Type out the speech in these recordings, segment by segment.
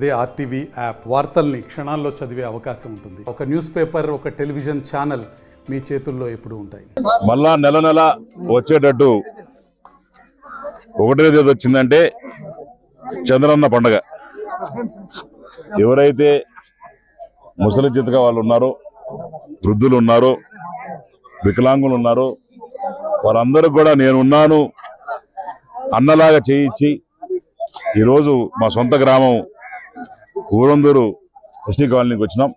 అదే RTV app వార్తల్ని క్షణాల్లో చదివే అవకాశం ఉంటుంది. ఒక న్యూస్ పేపర్, ఒక టెలివిజన్ ఛానల్ మీ చేతుల్లో ఎప్పుడూ ఉంటాయి. మళ్ళా నెల నెల వచ్చేటట్టు ఒకటే తేదీ వచ్చిందంటే చంద్రన్న పండగ. ఎవరైతే ముసలి చితక వాళ్ళు ఉన్నారో, వృద్ధులు ఉన్నారో, వికలాంగులు ఉన్నారో వాళ్ళందరూ కూడా నేనున్నాను అన్నలాగా చేయించి ఈరోజు మా సొంత గ్రామం ఊరందూరు ఎస్టీ కాలనీకి వచ్చినాం.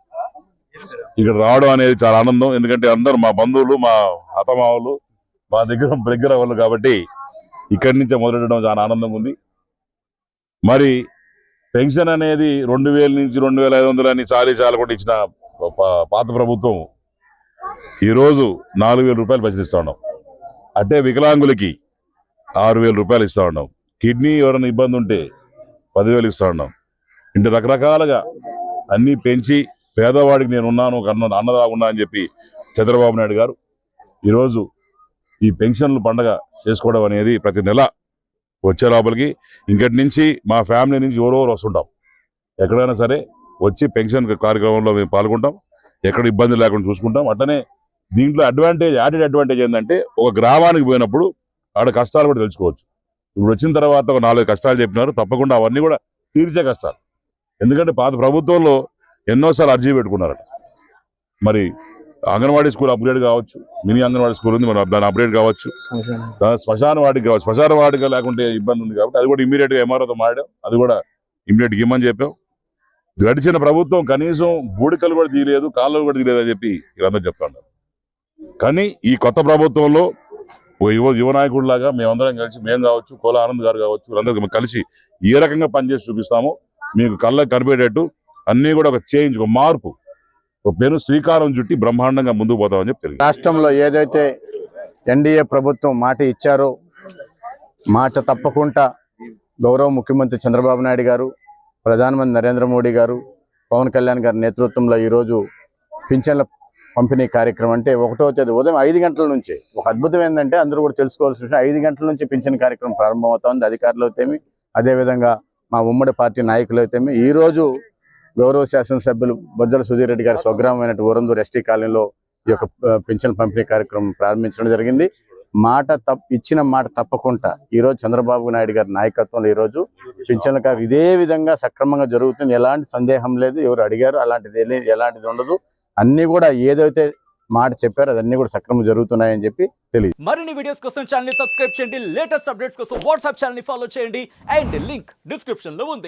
ఇక్కడ రావడం అనేది చాలా ఆనందం. ఎందుకంటే అందరూ మా బంధువులు, మా అత్తమావులు, మా దగ్గర వాళ్ళు కాబట్టి ఇక్కడి నుంచే మొదలెట్టడం చాలా ఆనందంగా ఉంది. మరి పెన్షన్ అనేది 2000 నుంచి 2500 అని చాలకుండా ఇచ్చిన పాత ప్రభుత్వం ఈరోజు 4000 రూపాయలు పెన్షన్ ఇస్తా ఉన్నాం. అంటే వికలాంగులకి 6000 రూపాయలు ఇస్తా ఉన్నాం. కిడ్నీ ఎవరైనా ఇబ్బంది ఉంటే 10,000 ఇస్తా ఉన్నాం. ఇంటి రకరకాలుగా అన్నీ పెంచి పేదవాడికి నేను ఉన్నాను, అన్నదా ఉన్నా అని చెప్పి చంద్రబాబు నాయుడు గారు ఈరోజు ఈ పెన్షన్లు పండగ చేసుకోవడం అనేది ప్రతి నెల వచ్చే లోపలికి ఇంకటి నుంచి మా ఫ్యామిలీ నుంచి ఎవరెవరు వస్తుంటాం. ఎక్కడైనా సరే వచ్చి పెన్షన్ కార్యక్రమంలో మేము పాల్గొంటాం. ఎక్కడ ఇబ్బంది లేకుండా చూసుకుంటాం. అట్లనే దీంట్లో యాడెడ్ అడ్వాంటేజ్ ఏంటంటే ఒక గ్రామానికి పోయినప్పుడు ఆడ కష్టాలు కూడా తెలుసుకోవచ్చు. ఇప్పుడు వచ్చిన తర్వాత ఒక 4 కష్టాలు చెప్పినారు, తప్పకుండా అవన్నీ కూడా తీర్చే కష్టాలు. ఎందుకంటే పాత ప్రభుత్వంలో ఎన్నోసార్లు అర్జీ పెట్టుకున్నారట. మరి అంగన్వాడీ స్కూల్ అప్గ్రేడ్ కావచ్చు, మినీ అంగన్వాడీ స్కూల్ ఉంది, మరి దాని అప్గ్రేడ్ కావచ్చు, శ్మశాన వాటికి కావచ్చు. శ్మశాన వాటిక లేకుంటే ఇబ్బంది ఉంది కాబట్టి అది కూడా ఇమీడియట్ గా ఎంఆర్ఓతో మాట్లాడాం. అది కూడా ఇమీడియట్ గా ఇమ్మని చెప్పాం. గడిచిన ప్రభుత్వం కనీసం బూడికలు కూడా తీయలేదు, కాళ్ళు కూడా తీయలేదు అని చెప్పి వీళ్ళందరూ చెప్తున్నారు. కానీ ఈ కొత్త ప్రభుత్వంలో యువ నాయకుడిలాగా మేమందరం కలిసి, మేము కావచ్చు, కోల ఆనంద్ గారు కావచ్చు, వీళ్ళందరూ కలిసి ఏ రకంగా పనిచేసి చూపిస్తామో మీకు కళ్ళకు కనిపేటట్టు అన్ని కూడా ఒక చేంజ్, ఒక మార్పు, ఒక పేరు శ్రీకారం చుట్టి బ్రహ్మాండంగా ముందుకు పోతామని చెప్పి రాష్ట్రంలో ఏదైతే ఎన్డీఏ ప్రభుత్వం మాట ఇచ్చారో మాట తప్పకుండా గౌరవ ముఖ్యమంత్రి చంద్రబాబు నాయుడు గారు, ప్రధానమంత్రి నరేంద్ర మోడీ గారు, పవన్ కళ్యాణ్ గారి నేతృత్వంలో ఈరోజు పింఛన్ల పంపిణీ కార్యక్రమం అంటే 1వ తేదీ ఉదయం 5 గంటల నుంచి ఒక అద్భుతం ఏంటంటే అందరూ కూడా తెలుసుకోవాల్సిన విషయం, 5 గంటల నుంచి పింఛన్ కార్యక్రమం ప్రారంభమవుతోంది. అధికారులు అయితేమి, అదేవిధంగా మా ఉమ్మడి పార్టీ నాయకులు అయితేమి ఈరోజు గౌరవ శాసనసభ్యులు బొజ్జల సుధీర్ రెడ్డి గారి స్వగ్రామమైన ఊరందూరు ఎస్టీ కాలనీలో ఈ యొక్క పింఛన్ పంపిణీ కార్యక్రమం ప్రారంభించడం జరిగింది. ఇచ్చిన మాట తప్పకుండా ఈరోజు చంద్రబాబు నాయుడు గారి నాయకత్వంలో ఈరోజు పింఛన్ల కార్యక్రమం ఇదే విధంగా సక్రమంగా జరుగుతుంది. ఎలాంటి సందేహం లేదు. ఎవరు అడిగారు అలాంటిది ఎలాంటిది ఉండదు. అన్ని కూడా ఏదైతే మాట చెప్పారో అదన్నీ కూడా సక్రమంగా జరుగుతున్నాయని చెప్పి తెలియదు. మరిన్ని వీడియోస్ కోసం ఛానల్ ని సబ్స్క్రైబ్ చేయండి. లేటెస్ట్ అప్డేట్స్ కోసం వాట్సాప్ ఛానల్ ని ఫాలో చేయండి. అండ్ లింక్ డిస్క్రిప్షన్ లో ఉంది.